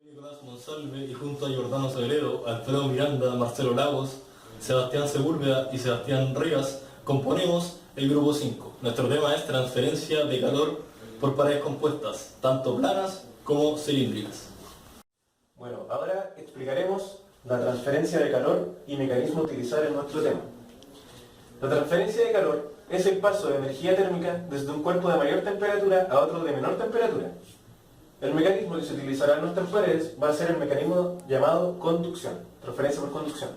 Nicolás Monsalve y junto a Giordano Sagredo, Alfredo Miranda, Marcelo Lagos, Sebastián Sepúlveda y Sebastián Rivas componemos el grupo 5. Nuestro tema es transferencia de calor por paredes compuestas, tanto planas como cilíndricas. Bueno, ahora explicaremos la transferencia de calor y mecanismo a utilizar en nuestro tema. La transferencia de calor es el paso de energía térmica desde un cuerpo de mayor temperatura a otro de menor temperatura. El mecanismo que se utilizará en nuestras paredes va a ser el mecanismo llamado conducción, transferencia por conducción.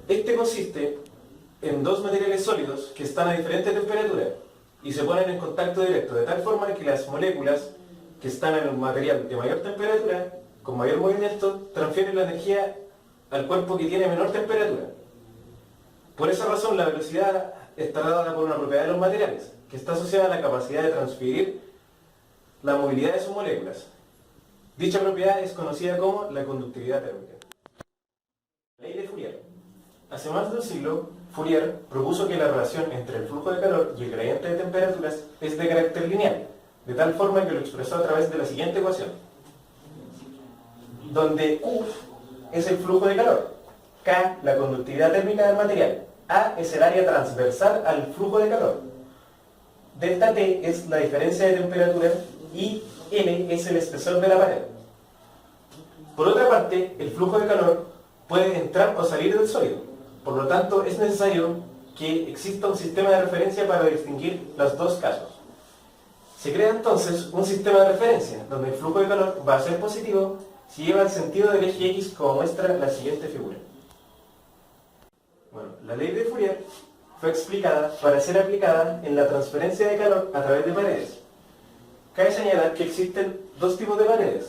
Este consiste en dos materiales sólidos que están a diferente temperatura y se ponen en contacto directo, de tal forma que las moléculas que están en un material de mayor temperatura, con mayor movimiento, transfieren la energía al cuerpo que tiene menor temperatura. Por esa razón, la velocidad está dada por una propiedad de los materiales, que está asociada a la capacidad de transferir la movilidad de sus moléculas. Dicha propiedad es conocida como la conductividad térmica. Ley de Fourier. Hace más de un siglo, Fourier propuso que la relación entre el flujo de calor y el gradiente de temperaturas es de carácter lineal, de tal forma que lo expresó a través de la siguiente ecuación, donde Q es el flujo de calor, K la conductividad térmica del material, A es el área transversal al flujo de calor, delta T es la diferencia de temperatura y L es el espesor de la pared. Por otra parte, el flujo de calor puede entrar o salir del sólido, por lo tanto es necesario que exista un sistema de referencia para distinguir los dos casos. Se crea entonces un sistema de referencia, donde el flujo de calor va a ser positivo si lleva el sentido del eje X, como muestra la siguiente figura. Bueno, la ley de Fourier fue explicada para ser aplicada en la transferencia de calor a través de paredes. Cabe señalar que existen dos tipos de paredes: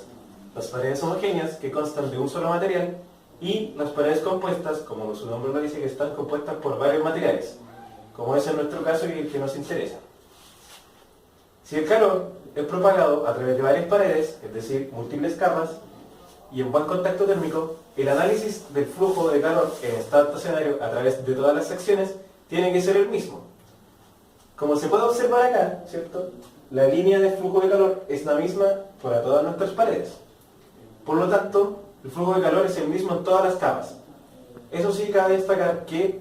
las paredes homogéneas, que constan de un solo material, y las paredes compuestas, como su nombre lo dice, que están compuestas por varios materiales, como es en nuestro caso y el que nos interesa. Si el calor es propagado a través de varias paredes, es decir, múltiples capas, y en buen contacto térmico, el análisis del flujo de calor en estado estacionario a través de todas las secciones tiene que ser el mismo. Como se puede observar acá, ¿cierto?, la línea de flujo de calor es la misma para todas nuestras paredes. Por lo tanto, el flujo de calor es el mismo en todas las capas. Eso sí, cabe destacar que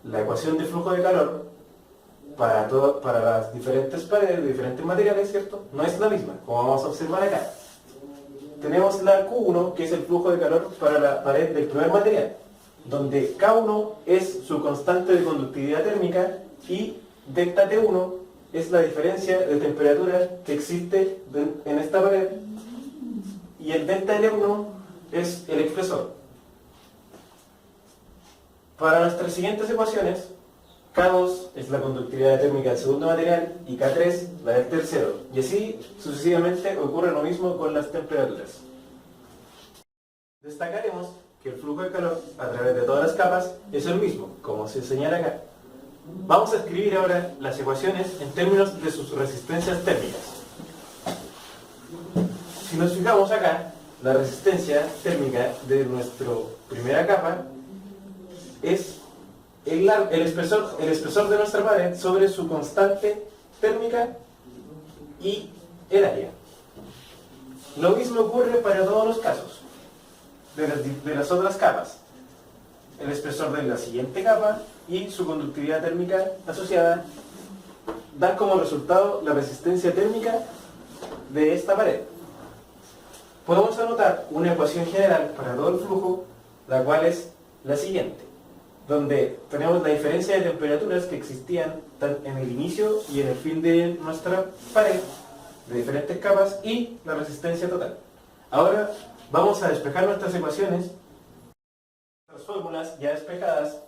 la ecuación de flujo de calor para las diferentes paredes de diferentes materiales, ¿cierto?, no es la misma, como vamos a observar acá. Tenemos la Q1, que es el flujo de calor para la pared del primer material, donde K1 es su constante de conductividad térmica y delta T1 es la diferencia de temperatura que existe en esta pared, y el delta L1 es el espesor. Para nuestras siguientes ecuaciones, K2 es la conductividad térmica del segundo material y K3 la del tercero, y así sucesivamente ocurre lo mismo con las temperaturas. Destacaremos que el flujo de calor a través de todas las capas es el mismo, como se señala acá. Vamos a escribir ahora las ecuaciones en términos de sus resistencias térmicas. Si nos fijamos acá, la resistencia térmica de nuestra primera capa es el espesor de nuestra pared sobre su constante térmica y el área. Lo mismo ocurre para todos los casos de las otras capas. El espesor de la siguiente capa y su conductividad térmica asociada dan como resultado la resistencia térmica de esta pared. Podemos anotar una ecuación general para todo el flujo, la cual es la siguiente, donde tenemos la diferencia de temperaturas que existían en el inicio y en el fin de nuestra pared, de diferentes capas, y la resistencia total. Ahora vamos a despejar nuestras ecuaciones. Las fórmulas ya despejadas,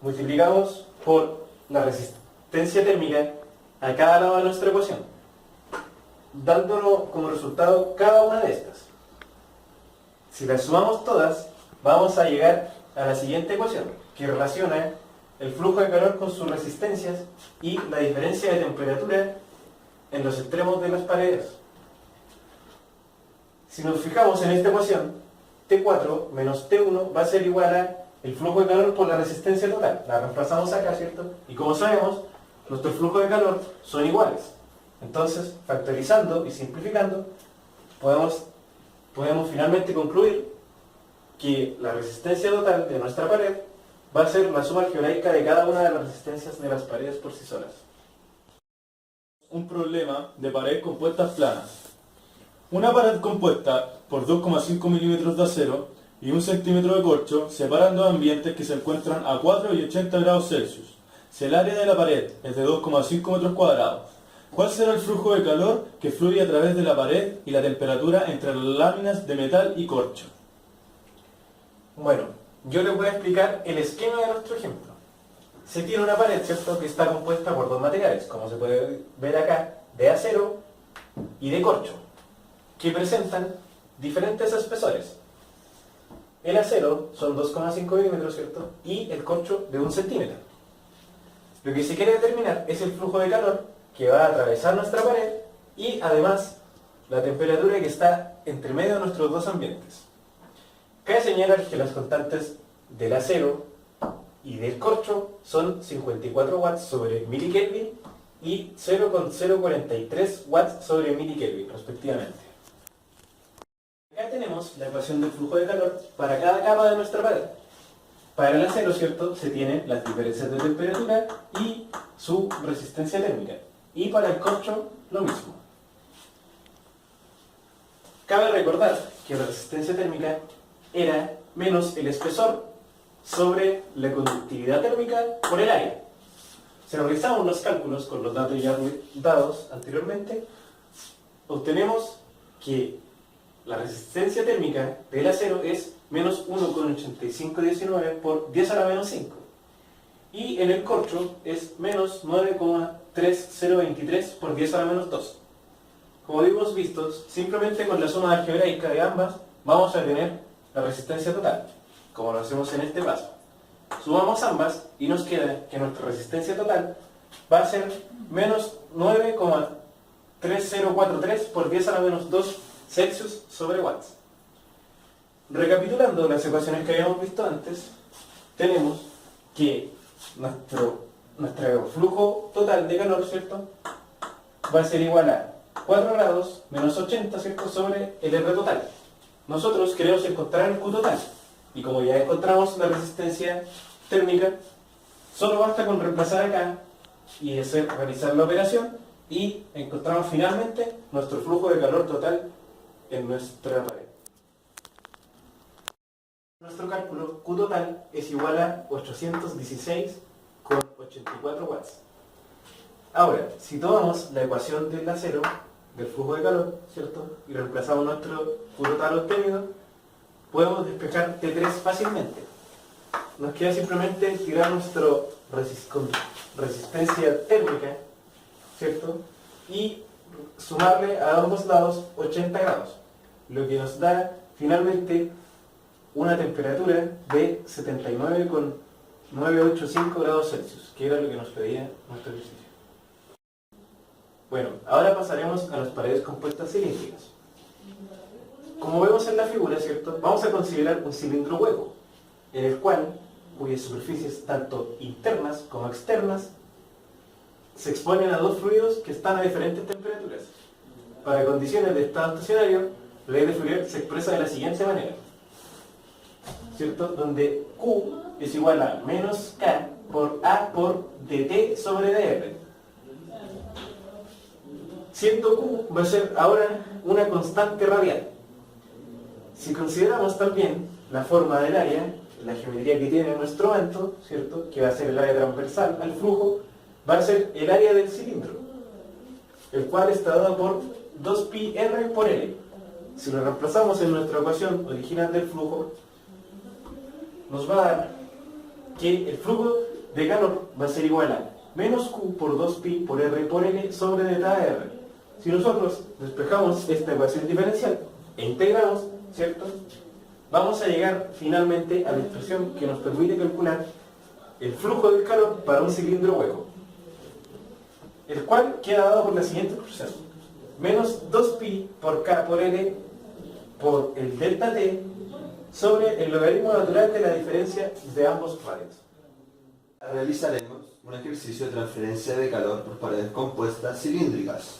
multiplicamos por la resistencia térmica a cada lado de nuestra ecuación, dándolo como resultado cada una de estas. Si las sumamos todas, vamos a llegar a la siguiente ecuación, que relaciona el flujo de calor con sus resistencias y la diferencia de temperatura en los extremos de las paredes. Si nos fijamos en esta ecuación, T4 menos T1 va a ser igual a el flujo de calor por la resistencia total. La reemplazamos acá, ¿cierto? Y como sabemos, nuestros flujos de calor son iguales. Entonces, factorizando y simplificando, podemos podemos finalmente concluir que la resistencia total de nuestra pared va a ser la suma algebraica de cada una de las resistencias de las paredes por sí solas. Un problema de pared compuestas planas. Una pared compuesta por 2,5 milímetros de acero y 1 centímetro de corcho separan dos ambientes que se encuentran a 4 y 80 grados Celsius. Si el área de la pared es de 2,5 metros cuadrados, ¿cuál será el flujo de calor que fluye a través de la pared y la temperatura entre las láminas de metal y corcho? Bueno, yo les voy a explicar el esquema de nuestro ejemplo. Se tiene una pared, ¿cierto?, que está compuesta por dos materiales, como se puede ver acá, de acero y de corcho, que presentan diferentes espesores. El acero son 2,5 milímetros, ¿cierto?, y el corcho de 1 centímetro. Lo que se quiere determinar es el flujo de calor que va a atravesar nuestra pared y además la temperatura que está entre medio de nuestros dos ambientes. Cabe señalar que las constantes del acero y del corcho son 54 watts sobre milikelvin y 0,043 watts sobre milikelvin, respectivamente. Acá tenemos la ecuación del flujo de calor para cada capa de nuestra pared. Para el acero, ¿cierto?, se tienen las diferencias de temperatura y su resistencia térmica. Y para el corcho, lo mismo. Cabe recordar que la resistencia térmica era menos el espesor sobre la conductividad térmica por el área. Si realizamos los cálculos con los datos ya dados anteriormente, obtenemos que la resistencia térmica del acero es menos 1,8519 por 10 a la menos 5. Y en el corcho es menos 9,3023 por 10 a la menos 2. Como hemos visto, simplemente con la suma algebraica de ambas vamos a tener la resistencia total, como lo hacemos en este paso. Sumamos ambas y nos queda que nuestra resistencia total va a ser menos 9,3043 por 10 a la menos 2 Celsius sobre watts. Recapitulando las ecuaciones que habíamos visto antes, tenemos que nuestro flujo total de calor, ¿cierto?, va a ser igual a 4 grados menos 80, ¿cierto?, sobre el R total. Nosotros queremos encontrar el Q total, y como ya encontramos la resistencia térmica, solo basta con reemplazar acá y realizar la operación, y encontramos finalmente nuestro flujo de calor total en nuestra pared. Nuestro cálculo Q total es igual a 816,84 watts. Ahora, si tomamos la ecuación del acero, del flujo de calor, ¿cierto?, y reemplazamos nuestro Q total obtenido, podemos despejar T3 fácilmente. Nos queda simplemente tirar nuestro resistencia térmica, ¿cierto?, y sumarle a ambos lados 80 grados, lo que nos da finalmente una temperatura de 79,985 grados Celsius, que era lo que nos pedía nuestro ejercicio. Bueno, ahora pasaremos a las paredes compuestas cilíndricas. Como vemos en la figura, ¿cierto?, vamos a considerar un cilindro hueco, en el cual, cuyas superficies tanto internas como externas se exponen a dos fluidos que están a diferentes temperaturas. Para condiciones de estado estacionario, la ley de Fourier se expresa de la siguiente manera, ¿cierto?, donde Q es igual a menos K por A por dt sobre dr. Siendo Q va a ser ahora una constante radial. Si consideramos también la forma del área, la geometría que tiene nuestro manto, ¿cierto?, que va a ser el área transversal al flujo, va a ser el área del cilindro, el cual está dado por 2pi r por L. Si lo reemplazamos en nuestra ecuación original del flujo, nos va a dar que el flujo de calor va a ser igual a menos Q por 2pi por R por L sobre delta R. Si nosotros despejamos esta ecuación diferencial e integramos, ¿cierto?, vamos a llegar finalmente a la expresión que nos permite calcular el flujo del calor para un cilindro hueco, el cual queda dado por la siguiente expresión: menos 2pi por K por L por el delta T sobre el logaritmo natural de la diferencia de ambos radios. Realizaremos un ejercicio de transferencia de calor por paredes compuestas cilíndricas.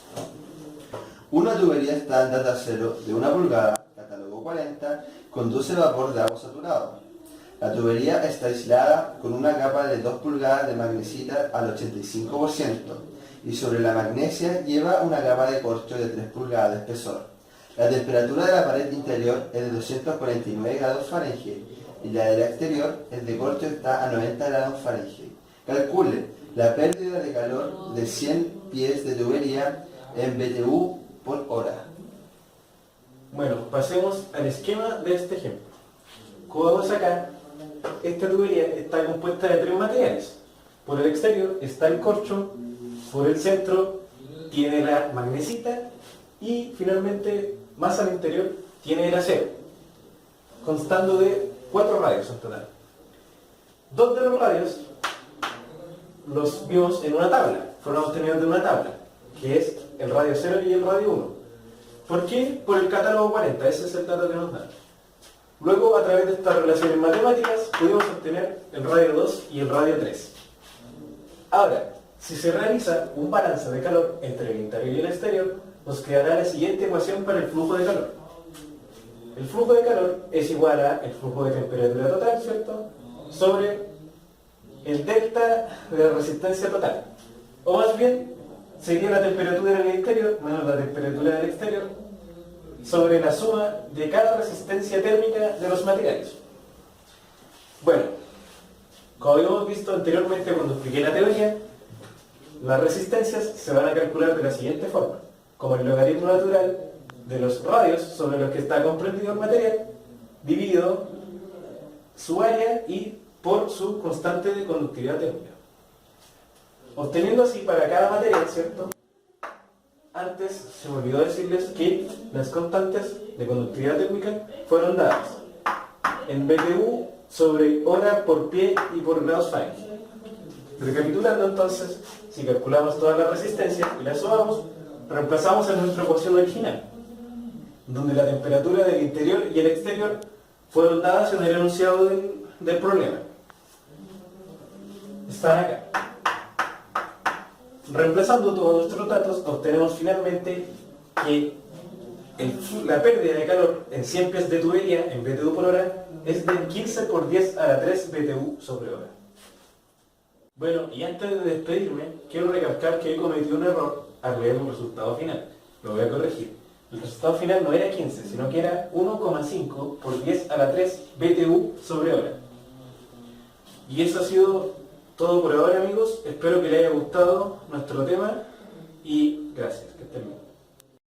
Una tubería estándar de acero de 1 pulgada, catalogada 240 conduce vapor de agua saturado. La tubería está aislada con una capa de 2 pulgadas de magnesita al 85% y sobre la magnesia lleva una capa de corcho de 3 pulgadas de espesor. La temperatura de la pared interior es de 249 grados Fahrenheit y la del exterior, el de corcho, está a 90 grados Fahrenheit. Calcule la pérdida de calor de 100 pies de tubería en BTU por hora. Bueno, pasemos al esquema de este ejemplo. Como vemos acá, esta tubería está compuesta de 3 materiales. Por el exterior está el corcho, por el centro tiene la magnesita y finalmente, más al interior, tiene el acero, constando de 4 radios en total. 2 de los radios los vimos en una tabla, fueron obtenidos de una tabla, que es el radio 0 y el radio 1. ¿Por qué? Por el catálogo 40, ese es el dato que nos dan. Luego, a través de estas relaciones matemáticas, pudimos obtener el radio 2 y el radio 3. Ahora, si se realiza un balance de calor entre el interior y el exterior, nos quedará la siguiente ecuación para el flujo de calor. El flujo de calor es igual a el flujo de temperatura total, ¿cierto?, sobre el delta de la resistencia total. O más bien, sería la temperatura del interior menos la temperatura del exterior sobre la suma de cada resistencia térmica de los materiales. Bueno, como habíamos visto anteriormente cuando expliqué la teoría, las resistencias se van a calcular de la siguiente forma, como el logaritmo natural de los radios sobre los que está comprendido el material, dividido su área y por su constante de conductividad térmica. Obteniendo así para cada material, ¿cierto? Antes se me olvidó decirles que las constantes de conductividad térmica fueron dadas en BTU sobre hora por pie y por grados Fahrenheit. Recapitulando entonces, si calculamos todas las resistencias y las sumamos, reemplazamos en nuestra ecuación original, donde la temperatura del interior y el exterior fueron dadas en el enunciado del problema. Están acá. Reemplazando todos nuestros datos, obtenemos finalmente que la pérdida de calor en 100 pies de tubería en BTU por hora es de 15 por 10 a la 3 BTU sobre hora. Bueno, y antes de despedirme, quiero recalcar que he cometido un error al leer el resultado final. Lo voy a corregir. El resultado final no era 15, sino que era 1,5 por 10 a la 3 BTU sobre hora. Y eso ha sido todo por ahora, amigos. Espero que les haya gustado nuestro tema y gracias. Que estén bien.